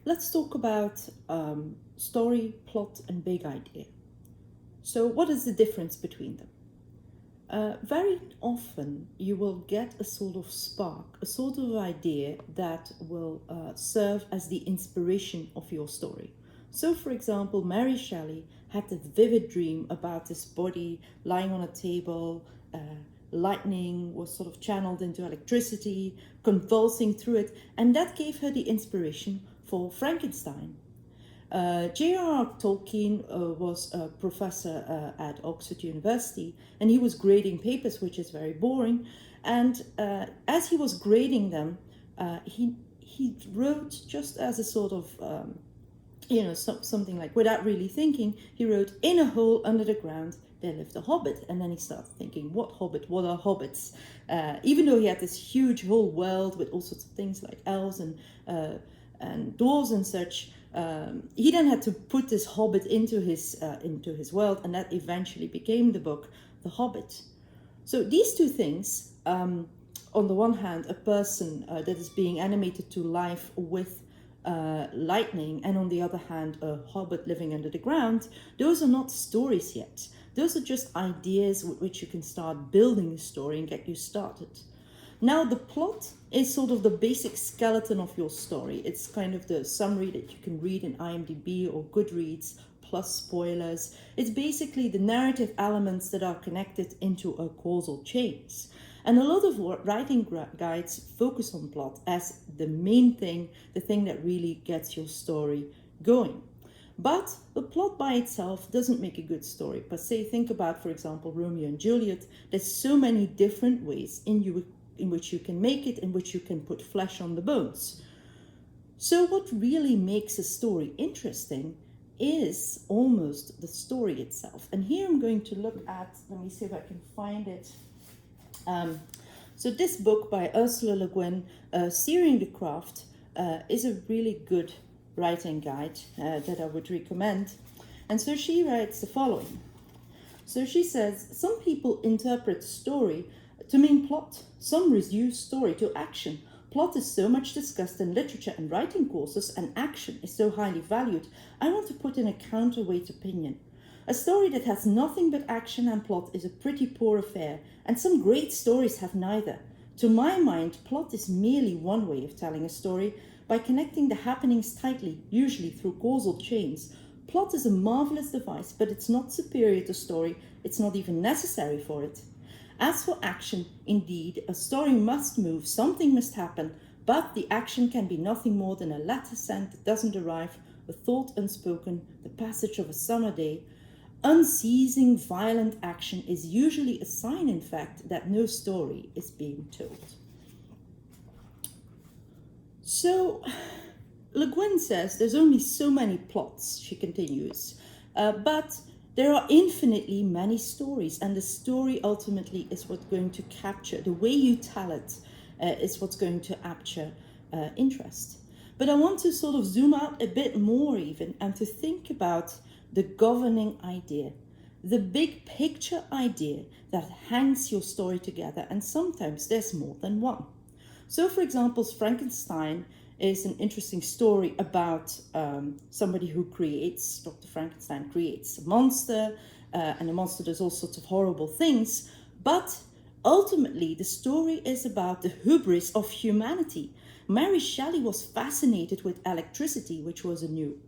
Let's talk about story, plot, and big idea. So, what is the difference between them? Very often, you will get a sort of spark, a sort of idea that will serve as the inspiration of your story. So, for example, Mary Shelley had this vivid dream about this body lying on a table. Lightning was sort of channeled into electricity, convulsing through it, and that gave her the inspiration for Frankenstein. J.R.R. Tolkien was a professor at Oxford University, and he was grading papers, which is very boring. And as he was grading them, he wrote just as a sort of something like without really thinking. He wrote, "In a hole under the ground there lived a hobbit," and then he started thinking, "What hobbit? What are hobbits?" Even though he had this huge whole world with all sorts of things like elves and dwarves and such. He then had to put this hobbit into his world, and that eventually became the book The Hobbit. So these two things, on the one hand, a person that is being animated to life with lightning, and on the other hand, a hobbit living under the ground, those are not stories yet. Those are just ideas with which you can start building a story and get you started. Now, the plot is sort of the basic skeleton of your story. It's kind of the summary that you can read in IMDb or Goodreads, plus spoilers. It's basically the narrative elements that are connected into a causal chains. And a lot of writing guides focus on plot as the main thing, the thing that really gets your story going. But the plot by itself doesn't make a good story per se. Think about, for example, Romeo and Juliet. There's so many different ways in which you can make it, in which you can put flesh on the bones. So what really makes a story interesting is almost the story itself. And here I'm going to look at, let me see if I can find it. So this book by Ursula Le Guin, Steering the Craft, is a really good writing guide that I would recommend. And so she writes the following. So she says, some people interpret story to mean plot. Some reduce story to action. Plot is so much discussed in literature and writing courses, and action is so highly valued. I want to put in a counterweight opinion. A story that has nothing but action and plot is a pretty poor affair, and some great stories have neither. To my mind, plot is merely one way of telling a story, by connecting the happenings tightly, usually through causal chains. Plot is a marvelous device, but it's not superior to story. It's not even necessary for it. As for action, indeed, a story must move, something must happen, but the action can be nothing more than a letter sent that doesn't arrive, a thought unspoken, the passage of a summer day. Unceasing, violent action is usually a sign, in fact, that no story is being told. So, Le Guin says there's only so many plots, she continues, but there are infinitely many stories, and the story ultimately is what's going to capture, the way you tell it is what's going to capture interest. But I want to sort of zoom out a bit more even, and to think about the governing idea, the big picture idea that hangs your story together, and sometimes there's more than one. So, for example, Frankenstein is an interesting story about somebody who creates, Dr. Frankenstein creates a monster, and the monster does all sorts of horrible things, but ultimately the story is about the hubris of humanity. Mary Shelley was fascinated with electricity, which was a new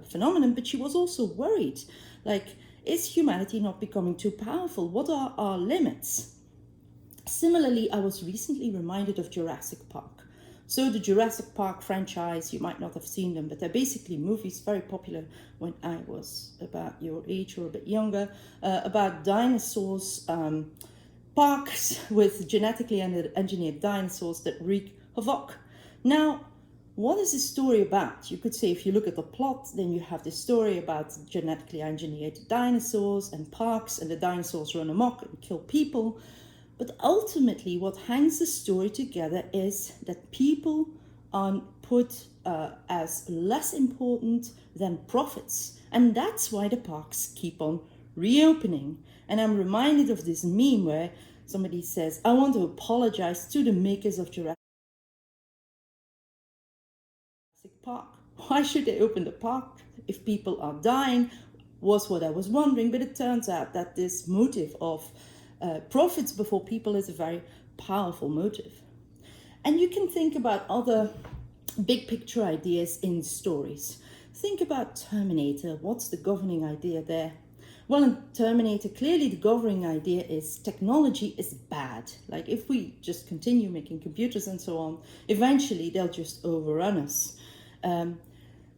phenomenon, but she was also worried, like, is humanity not becoming too powerful? What are our limits? Similarly, I was recently reminded of Jurassic Park. So the Jurassic Park franchise, you might not have seen them, but they're basically movies very popular when I was about your age or a bit younger, about dinosaurs, parks with genetically engineered dinosaurs that wreak havoc. Now, what is this story about? You could say, if you look at the plot, then you have this story about genetically engineered dinosaurs and parks, and the dinosaurs run amok and kill people. But ultimately, what hangs the story together is that people are put as less important than profits. And that's why the parks keep on reopening. And I'm reminded of this meme where somebody says, I want to apologize to the makers of Jurassic Park. Why should they open the park if people are dying? Was what I was wondering, but it turns out that this motive of profits before people is a very powerful motive. And you can think about other big picture ideas in stories. Think about Terminator. What's the governing idea there? Well, in Terminator, clearly the governing idea is technology is bad. Like if we just continue making computers and so on, eventually they'll just overrun us.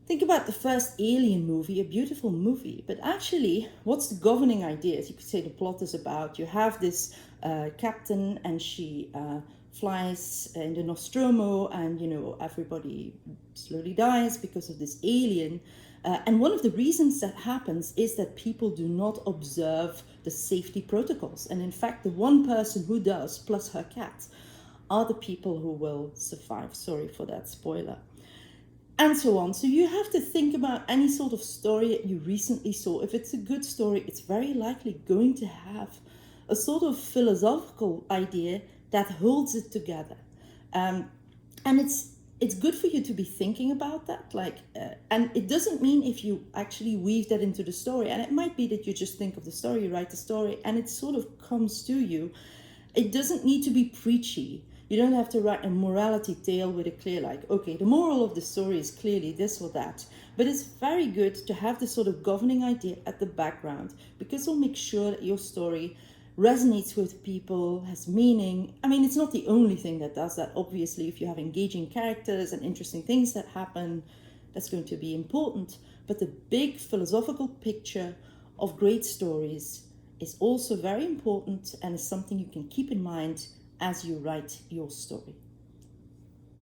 Think about the first Alien movie, a beautiful movie, but actually what's the governing idea? As you could say the plot is about, you have this captain and she flies in the Nostromo and, everybody slowly dies because of this alien. And one of the reasons that happens is that people do not observe the safety protocols. And in fact, the one person who does, plus her cat, are the people who will survive. Sorry for that spoiler. And so on. So you have to think about any sort of story that you recently saw. If it's a good story, it's very likely going to have a sort of philosophical idea that holds it together. And it's good for you to be thinking about that. And it doesn't mean if you actually weave that into the story, and it might be that you just think of the story, you write the story, and it sort of comes to you. It doesn't need to be preachy. You don't have to write a morality tale with a clear, okay, the moral of the story is clearly this or that. But it's very good to have this sort of governing idea at the background, because it'll make sure that your story resonates with people, has meaning. I mean, it's not the only thing that does that. Obviously, if you have engaging characters and interesting things that happen, that's going to be important. But the big philosophical picture of great stories is also very important and is something you can keep in mind as you write your story.